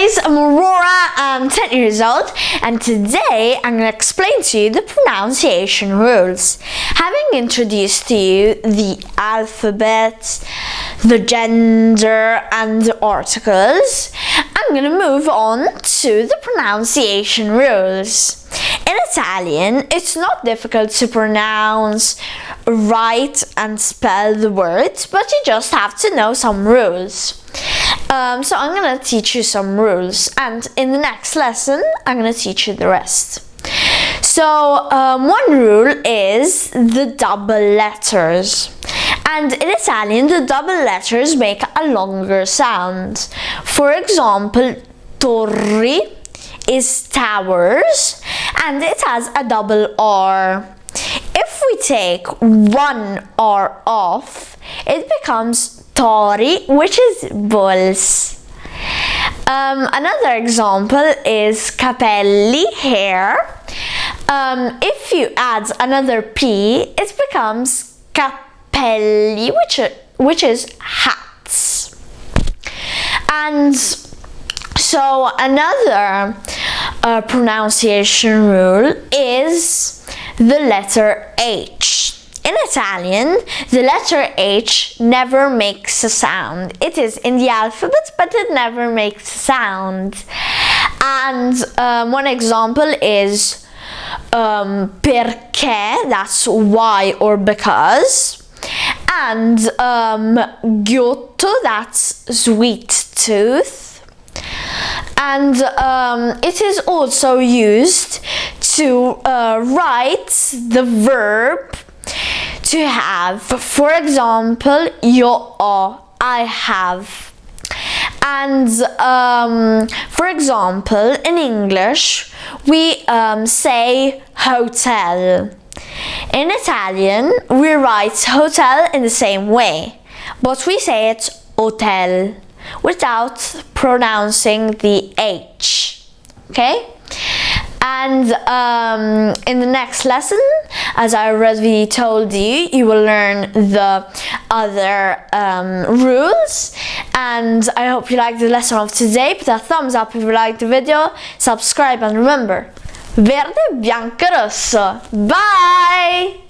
guys, I'm Aurora, I'm 10 years old, and today I'm going to explain to you the pronunciation rules. Having introduced to you the alphabet, the gender, and the articles, I'm going to move on to the pronunciation rules. In Italian, it's not difficult to pronounce, write, and spell the words, but you just have to know some rules. So I'm going to teach you some rules, and in the next lesson I'm going to teach you the rest. So one rule is the double letters, and in Italian the double letters make a longer sound. For example, torri is towers, and it has a double R. If we take one R off, it becomes tori, which is bulls. Another example is capelli, hair. If you add another P, it becomes cappelli, which is hats. And so another pronunciation rule is the letter H. In Italian, the letter H never makes a sound. It is in the alphabet, but it never makes a sound. And one example is perché, that's why or because. And ghiotto, that's sweet tooth. And it is also used to write the verb to have. For example, io ho, I have. And for example, in English, we say hotel. In Italian, we write hotel in the same way, but we say it hotel without pronouncing the H. Okay? And in the next lesson, as I already told you, you will learn the other rules. And I hope you liked the lesson of today. Put a thumbs up if you liked the video. Subscribe and remember, verde, bianco, rosso. Bye!